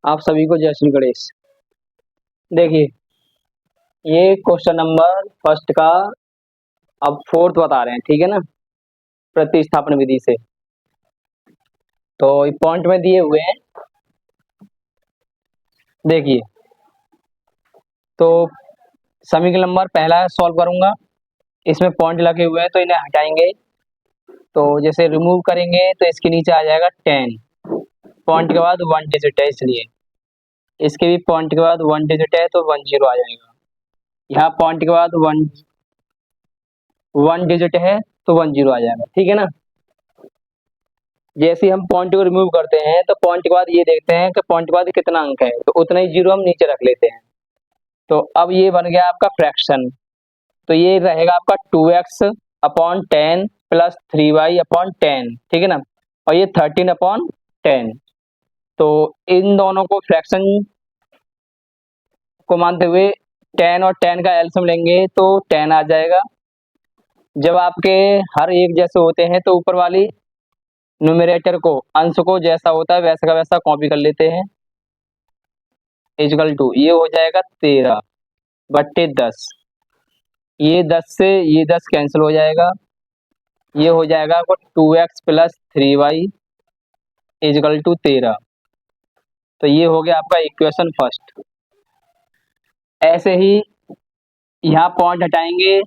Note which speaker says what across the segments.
Speaker 1: आप सभी को जय श्री गणेश। देखिए, ये क्वेश्चन नंबर फर्स्ट का अब फोर्थ बता रहे हैं, ठीक है ना, प्रतिस्थापन विधि से। तो पॉइंट में दिए हुए हैं, देखिए। तो समीकरण नंबर पहला सॉल्व करूंगा, इसमें पॉइंट लगे हुए हैं तो इन्हें हटाएंगे। तो जैसे रिमूव करेंगे तो इसके नीचे आ जाएगा 10, पॉइंट के बाद 1 डिजिट है, इसलिए इसके भी पॉइंट के बाद 1 डिजिट है तो 10 आ जाएगा। यहाँ पॉइंट के बाद 1 डिजिट है तो 10 आ जाएगा, ठीक है ना। जैसे ही हम पॉइंट को रिमूव करते हैं तो पॉइंट के बाद ये देखते हैं कि पॉइंट के बाद कितना अंक है, तो उतना ही जीरो हम नीचे रख लेते हैं। तो अब ये बन गया आपका फ्रैक्शन। तो ये रहेगा आपका 2x/10 प्लस 3y/10, ठीक है ना। और ये 13/10। तो इन दोनों को फ्रैक्शन को मानते हुए 10 और 10 का एलसीएम लेंगे तो 10 आ जाएगा। जब आपके हर एक जैसे होते हैं तो ऊपर वाली न्यूमरेटर को, अंश को जैसा होता है वैसा का वैसा कॉपी कर लेते हैं। इजकल टू ये हो जाएगा 13/10। ये 10 से ये 10 कैंसिल हो जाएगा। ये हो जाएगा आपको 2x plus 3y is equal to 13। तो ये हो गया आपका इक्वेशन फर्स्ट। ऐसे ही यहाँ पॉइंट हटाएंगे,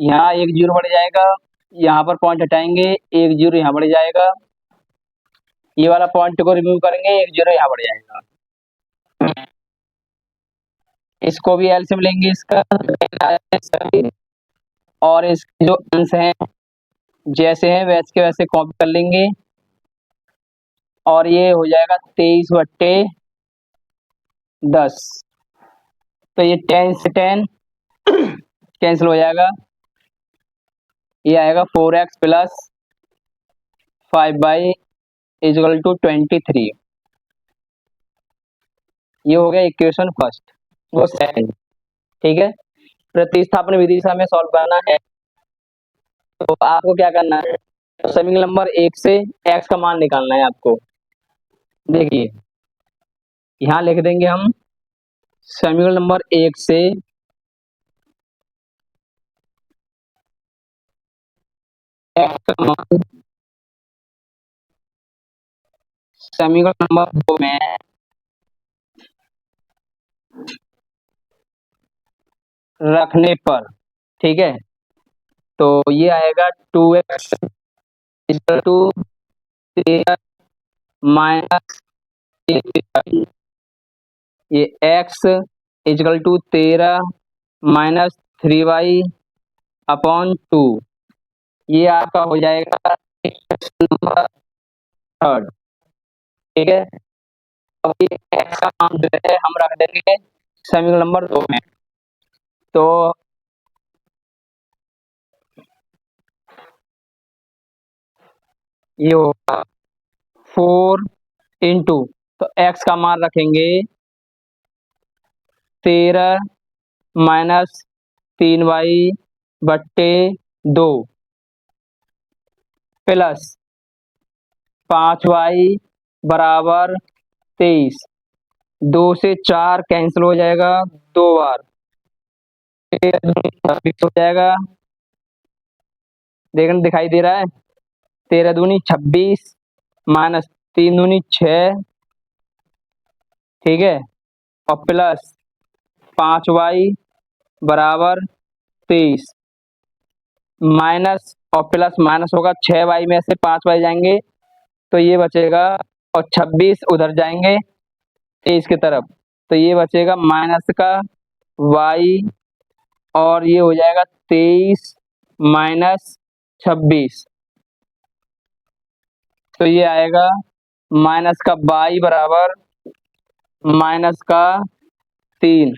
Speaker 1: यहाँ एक जीरो बढ़ जाएगा। यहाँ पर पॉइंट हटाएंगे, एक जीरो यहाँ बढ़ जाएगा। ये वाला पॉइंट को रिमूव करेंगे, एक जीरो यहाँ बढ़ जाएगा। इसको भी एलसीएम लेंगे इसका, और इसके जो अंश हैं जैसे हैं वैसे के वैसे कॉपी कर लेंगे। और ये हो जाएगा 23/10। तो ये 10 से 10 कैंसिल हो जाएगा। ये आएगा 4x plus 5y is equal to 23। ये हो गया इक्वेशन फर्स्ट, वो सेकंड, ठीक है। प्रतिस्थापन विधि से हमें सॉल्व करना है। तो आपको क्या करना है, समीकरण नंबर 1 से x का मान निकालना है आपको। देखिए, यहाँ लिख देंगे हम समीकरण नंबर 1 से x का मान समीकरण नंबर 2 में रखने पर, ठीक है। तो ये आएगा 2x इक्वल टू 13 माइनस, ये x equal to 13 minus 3y/2। ये आपका हो जाएगा नंबर थर्ड, ठीक है। अब ये x का मान जो है हम रख देंगे समीकरण नंबर 2 में। तो ये होगा 4 इंटू, तो x का मान रखेंगे 13 माइनस 3y/2 प्लस 5y बराबर 23। 2 से 4 कैंसिल हो जाएगा 2 बार, 26 हो जाएगा। देखने दिखाई दे रहा है, 13 दूनी 26 माइनस 3 दूनी 6, ठीक है। और प्लस 5y बराबर 23 माइनस, और प्लस माइनस होगा 6y में से 5y जाएंगे तो ये बचेगा, और 26 उधर जाएंगे 23 की तरफ तो ये बचेगा माइनस का y, और ये हो जाएगा 23 माइनस 26। तो ये आएगा माइनस का y बराबर माइनस का 3।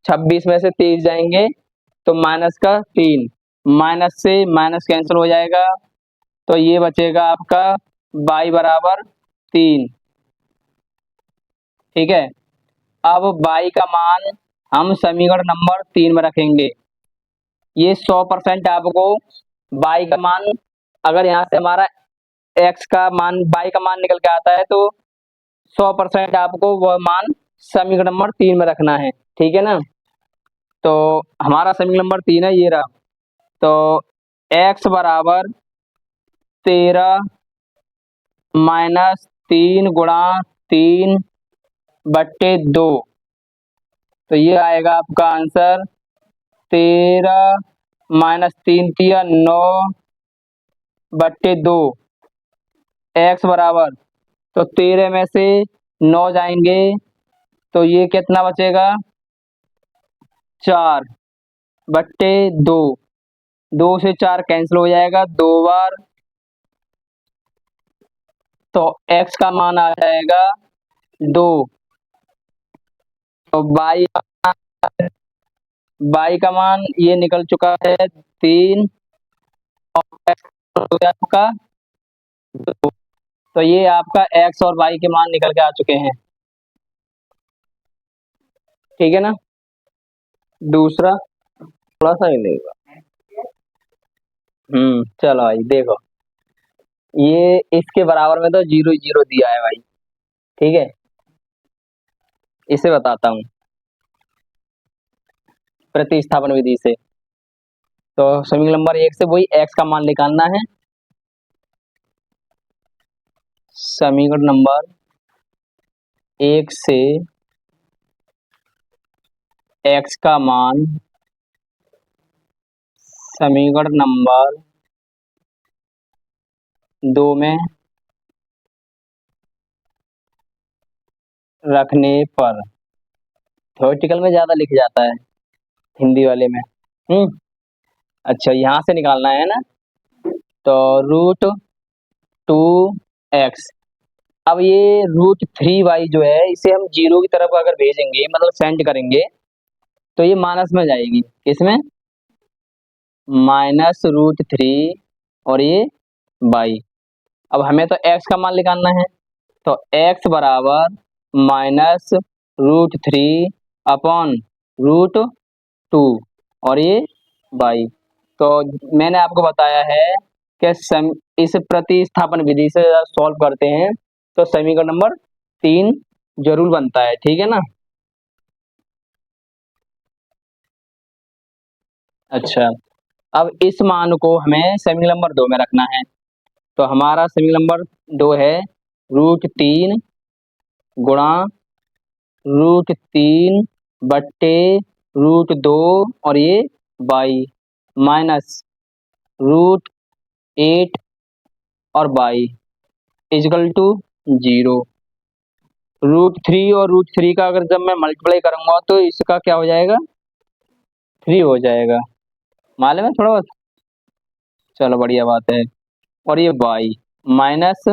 Speaker 1: 26 में से 23 जाएंगे तो माइनस का 3, माइनस से माइनस कैंसिल हो जाएगा तो ये बचेगा आपका y बराबर 3, ठीक है। अब y का मान हम समीकरण नंबर 3 में रखेंगे। ये 100% आपको y का मान, अगर यहाँ से हमारा x का मान y का मान निकल के आता है तो 100% आपको वह मान समीकरण नंबर 3 में रखना है, ठीक है ना। तो हमारा समीकरण नंबर 3 है, ये रहा। तो x बराबर 13 माइनस 3 गुणा 3/2, तो ये आएगा आपका आंसर 13 माइनस 3 9/2। x बराबर, तो 13 में से 9 जाएंगे तो ये कितना बचेगा, 4/2। 2 से 4 कैंसिल हो जाएगा 2 बार, तो x का मान आ जाएगा 2। तो y का मान ये निकल चुका है 3, और x हो गया आपका 2। तो ये आपका x और y के मान निकल के आ चुके हैं, ठीक है ना। दूसरा थोड़ा सा ही लेगा। चलो भाई देखो, ये इसके बराबर में तो 0 0 दिया है भाई, ठीक है। इसे बताता हूँ प्रतिस्थापन विधि से। तो समीकरण नंबर 1 से वही x का मान निकालना है। समीकरण नंबर 1 से x का मान समीकरण नंबर 2 में रखने पर, थ्योरेटिकल में ज्यादा लिख जाता है, हिंदी वाले में। अच्छा, यहाँ से निकालना है ना। तो √2x, अब ये √3y जो है इसे हम 0 की तरफ अगर भेजेंगे, मतलब सेंड करेंगे, तो ये माइनस में जाएगी, किसमें, -√3, और ये y। अब हमें तो x का मान निकालना है, तो x बराबर -√3/√2, और ये y। तो मैंने आपको बताया है कि इस प्रतिस्थापन विधि से सॉल्व करते हैं तो समीकरण नंबर 3 जरूर बनता है, ठीक है ना। अच्छा, अब इस मान को हमें समीकरण नंबर 2 में रखना है। तो हमारा समीकरण नंबर 2 है √3 गुणा √3/√2, और ये y, माइनस √8 और y इजकल टू 0। √3 और √3 का अगर जब मैं मल्टीप्लाई करूंगा तो इसका क्या हो जाएगा, 3 हो जाएगा, मालूम है थोड़ा बहुत। चलो बढ़िया बात है। और ये y माइनस